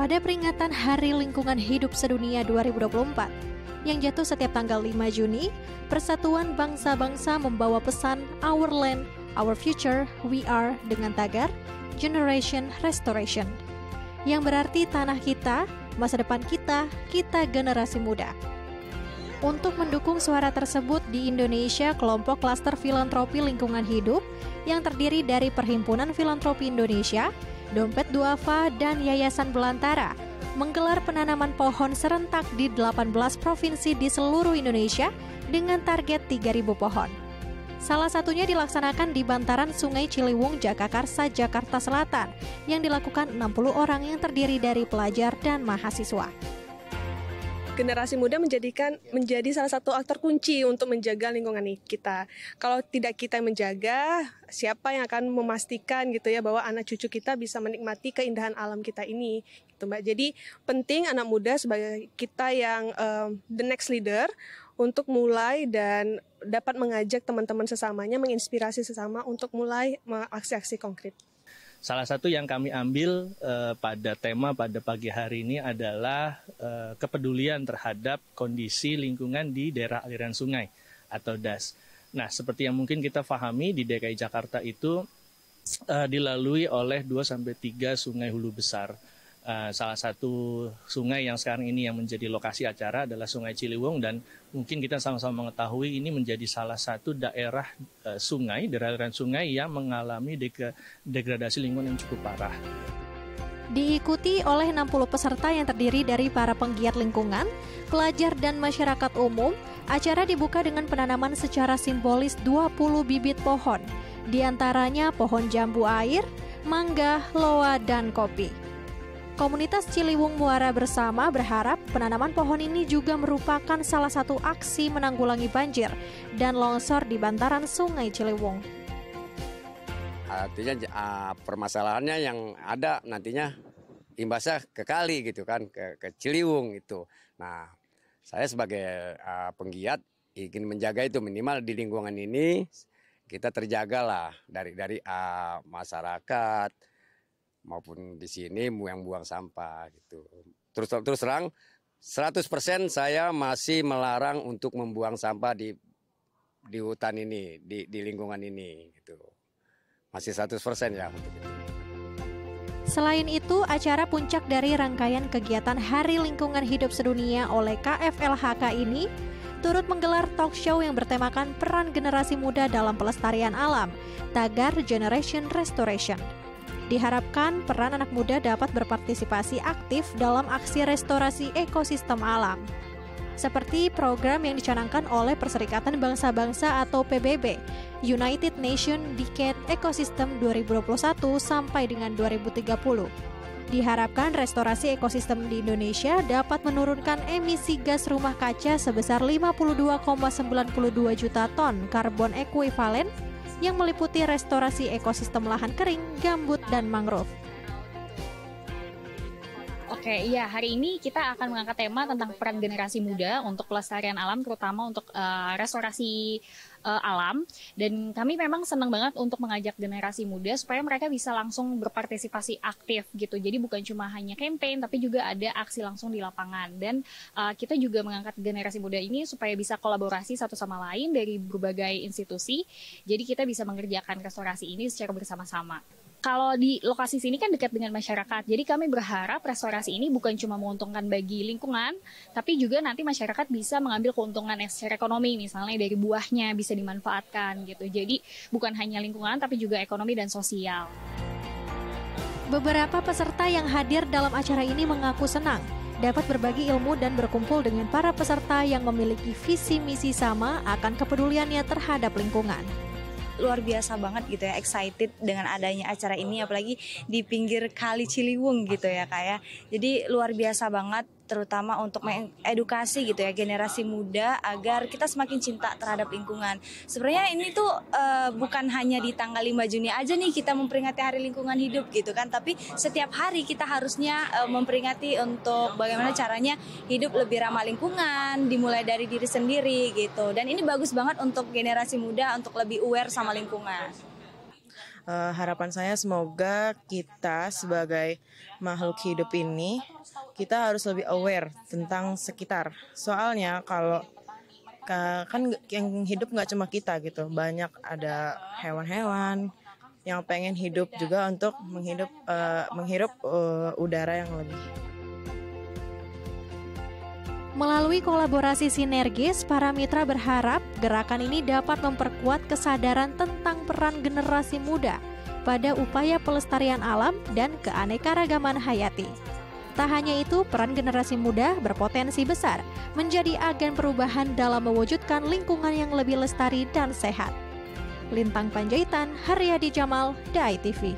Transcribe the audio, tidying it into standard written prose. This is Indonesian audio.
Pada peringatan Hari Lingkungan Hidup Sedunia 2024 yang jatuh setiap tanggal 5 Juni, Persatuan Bangsa-Bangsa membawa pesan Our Land, Our Future, We Are dengan tagar Generation Restoration, yang berarti tanah kita, masa depan kita, kita generasi muda. Untuk mendukung suara tersebut di Indonesia, kelompok klaster filantropi lingkungan hidup yang terdiri dari Perhimpunan Filantropi Indonesia, Dompet Duafa, dan Yayasan Belantara menggelar penanaman pohon serentak di 18 provinsi di seluruh Indonesia dengan target 3.000 pohon. Salah satunya dilaksanakan di bantaran Sungai Ciliwung, Jagakarsa, Jakarta Selatan yang dilakukan 60 orang yang terdiri dari pelajar dan mahasiswa. Generasi muda menjadi salah satu aktor kunci untuk menjaga lingkungan kita. Kalau tidak kita menjaga, siapa yang akan memastikan gitu ya bahwa anak cucu kita bisa menikmati keindahan alam kita ini, gitu Mbak. Jadi penting anak muda sebagai kita yang the next leader untuk mulai dan dapat mengajak teman-teman sesamanya, menginspirasi sesama untuk mulai aksi-aksi konkret. Salah satu yang kami ambil pada tema pada pagi hari ini adalah kepedulian terhadap kondisi lingkungan di daerah aliran sungai atau DAS. Nah, seperti yang mungkin kita pahami di DKI Jakarta itu dilalui oleh 2-3 sungai hulu besar. Salah satu sungai yang sekarang ini yang menjadi lokasi acara adalah Sungai Ciliwung, dan mungkin kita sama-sama mengetahui ini menjadi salah satu daerah aliran sungai yang mengalami degradasi lingkungan yang cukup parah. Diikuti oleh 60 peserta yang terdiri dari para penggiat lingkungan, pelajar dan masyarakat umum, acara dibuka dengan penanaman secara simbolis 20 bibit pohon, diantaranya pohon jambu air, mangga, loa, dan kopi. Komunitas Ciliwung Muara Bersama berharap penanaman pohon ini juga merupakan salah satu aksi menanggulangi banjir dan longsor di bantaran Sungai Ciliwung. Artinya permasalahannya yang ada nantinya imbasnya ke kali gitu kan, ke Ciliwung itu. Nah, saya sebagai penggiat ingin menjaga itu minimal di lingkungan ini kita terjagalah dari masyarakat maupun di sini yang buang sampah gitu. Terus terang 100% saya masih melarang untuk membuang sampah di hutan ini, di lingkungan ini gitu. Masih 100% ya untuk itu. Selain itu, acara puncak dari rangkaian kegiatan Hari Lingkungan Hidup Sedunia oleh KFLHK ini turut menggelar talk show yang bertemakan peran generasi muda dalam pelestarian alam, tagar Generation Restoration. Diharapkan peran anak muda dapat berpartisipasi aktif dalam aksi restorasi ekosistem alam. Seperti program yang dicanangkan oleh Perserikatan Bangsa-Bangsa atau PBB, United Nations Decade Ecosystem 2021 sampai dengan 2030. Diharapkan restorasi ekosistem di Indonesia dapat menurunkan emisi gas rumah kaca sebesar 52,92 juta ton karbon ekuivalen yang meliputi restorasi ekosistem lahan kering, gambut, dan mangrove. Oke, iya, hari ini kita akan mengangkat tema tentang peran generasi muda untuk pelestarian alam, terutama untuk restorasi alam. Dan kami memang senang banget untuk mengajak generasi muda supaya mereka bisa langsung berpartisipasi aktif gitu. Jadi bukan cuma hanya campaign, tapi juga ada aksi langsung di lapangan. Dan kita juga mengangkat generasi muda ini supaya bisa kolaborasi satu sama lain dari berbagai institusi. Jadi kita bisa mengerjakan restorasi ini secara bersama-sama. Kalau di lokasi sini kan dekat dengan masyarakat, jadi kami berharap restorasi ini bukan cuma menguntungkan bagi lingkungan, tapi juga nanti masyarakat bisa mengambil keuntungan secara ekonomi, misalnya dari buahnya bisa dimanfaatkan gitu. Jadi bukan hanya lingkungan, tapi juga ekonomi dan sosial. Beberapa peserta yang hadir dalam acara ini mengaku senang dapat berbagi ilmu dan berkumpul dengan para peserta yang memiliki visi misi sama akan kepeduliannya terhadap lingkungan. Luar biasa banget gitu ya, excited dengan adanya acara ini, apalagi di pinggir Kali Ciliwung gitu ya Kak ya. Jadi luar biasa banget, terutama untuk mengedukasi gitu ya generasi muda agar kita semakin cinta terhadap lingkungan. Sebenarnya ini tuh bukan hanya di tanggal 5 Juni aja nih kita memperingati Hari Lingkungan Hidup gitu kan, tapi setiap hari kita harusnya memperingati untuk bagaimana caranya hidup lebih ramah lingkungan, dimulai dari diri sendiri gitu. Dan ini bagus banget untuk generasi muda untuk lebih aware sama lingkungan. Harapan saya semoga kita sebagai makhluk hidup ini, kita harus lebih aware tentang sekitar. Soalnya kalau kan yang hidup nggak cuma kita gitu, banyak ada hewan-hewan yang pengen hidup juga untuk menghirup udara yang lebih. Melalui kolaborasi sinergis, para mitra berharap gerakan ini dapat memperkuat kesadaran tentang peran generasi muda pada upaya pelestarian alam dan keanekaragaman hayati. Tak hanya itu, peran generasi muda berpotensi besar menjadi agen perubahan dalam mewujudkan lingkungan yang lebih lestari dan sehat. Lintang Panjaitan, Haryadi Jamal, Dai TV.